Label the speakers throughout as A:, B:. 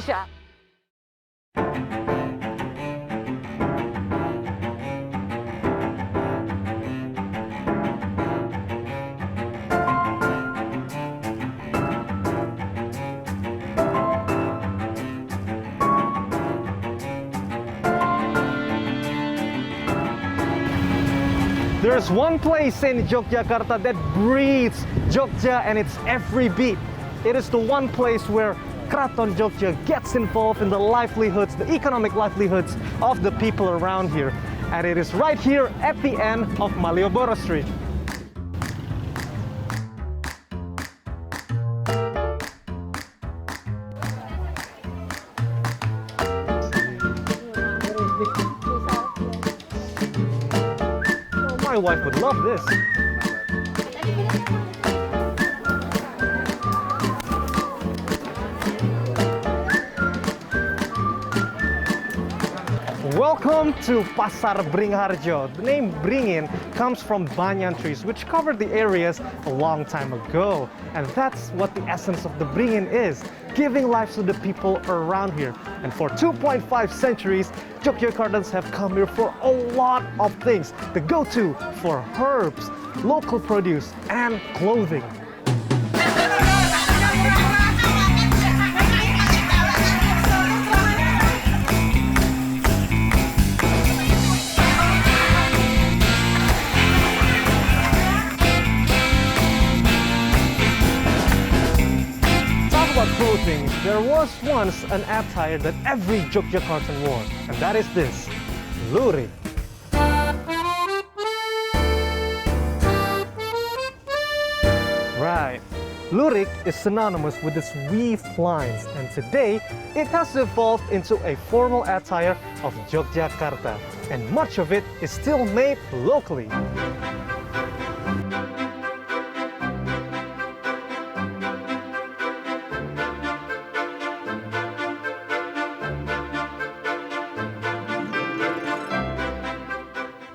A: Indonesia.
B: There's one place in Yogyakarta that breathes Jogja and its every beat. It is the one place where Kraton Jogja gets involved in the livelihoods, the economic livelihoods of the people around here. And it is right here at the end of Malioboro Street. My wife would love this. Welcome to Pasar Beringharjo. The name Beringin comes from banyan trees, which covered the areas a long time ago. And that's what the essence of the Beringin is, giving life to the people around here. And for 2.5 centuries, Yogyakartans have come here for a lot of things. The go-to for herbs, local produce, and clothing. Clothing, there was once an attire that every Yogyakartan wore, and that is this, lurik. Right, lurik is synonymous with its weaved lines, and today it has evolved into a formal attire of Yogyakarta, and much of it is still made locally.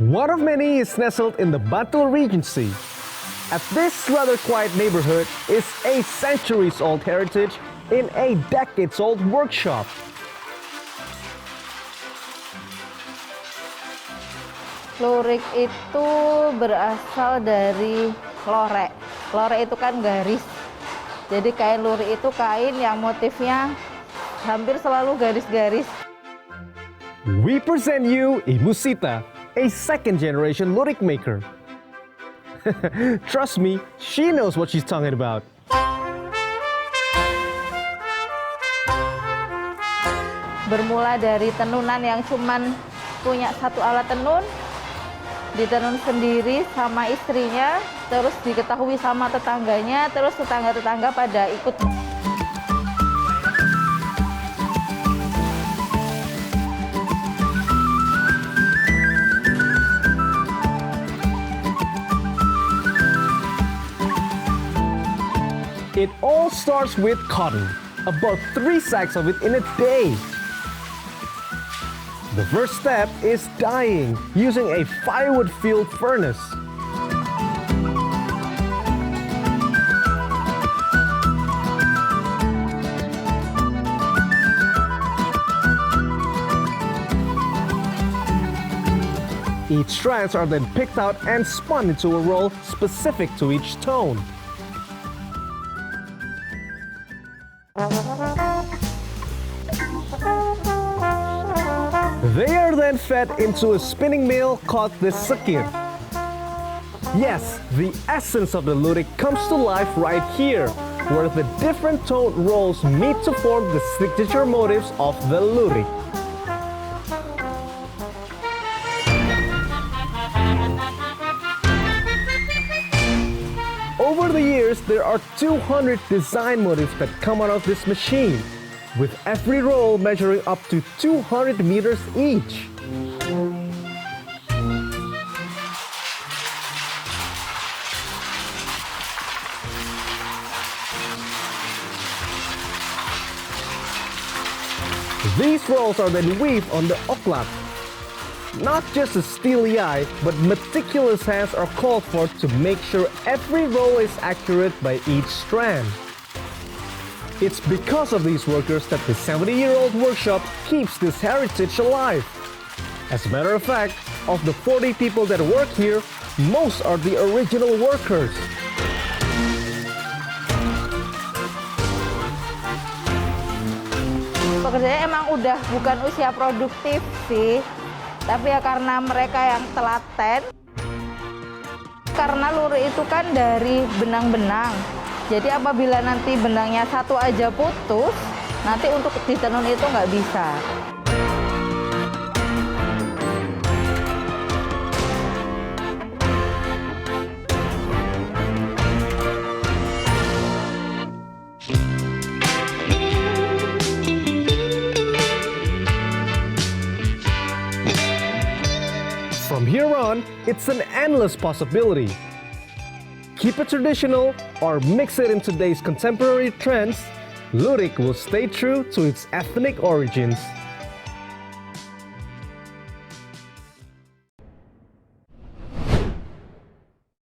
B: One of many is nestled in the Bantul Regency. At this rather quiet neighborhood is a centuries-old heritage in a decades-old workshop.
C: Lurik itu berasal dari lorek. Lorek itu kan garis. Jadi kain lurik itu kain yang motifnya hampir selalu garis-garis.
B: We present you Ibu Sita, a second-generation lurik maker. Trust me, she knows what she's talking about.
C: Bermula dari tenunan yang cuman punya satu alat tenun, ditenun sendiri sama istrinya, terus diketahui sama tetangganya, terus tetangga-tetangga pada ikut.
B: It all starts with cotton, about 3 sacks of it in a day. The first step is dyeing, using a firewood-fueled furnace. Each strands are then picked out and spun into a roll specific to each tone. They are then fed into a spinning mill called the sekir. Yes, the essence of the lurik comes to life right here, where the different toned rolls meet to form the signature motifs of the lurik. Over the years, there are 200 design motifs that come out of this machine, with every roll measuring up to 200 meters each. These rolls are then weaved on the oklap. Not just a steely eye, but meticulous hands are called for to make sure every roll is accurate by each strand. It's because of these workers that the 70-year-old workshop keeps this heritage alive. As a matter of fact, of the 40 people that work here, most are the original workers.
C: Pekerjaannya emang udah bukan usia produktif sih, tapi ya karena mereka yang telaten. Karena lurik itu kan dari benang-benang, jadi apabila nanti benangnya satu aja putus, nanti untuk ditenun itu nggak bisa.
B: From here on, it's an endless possibility. Keep it traditional or mix it in today's contemporary trends, lurik will stay true to its ethnic origins.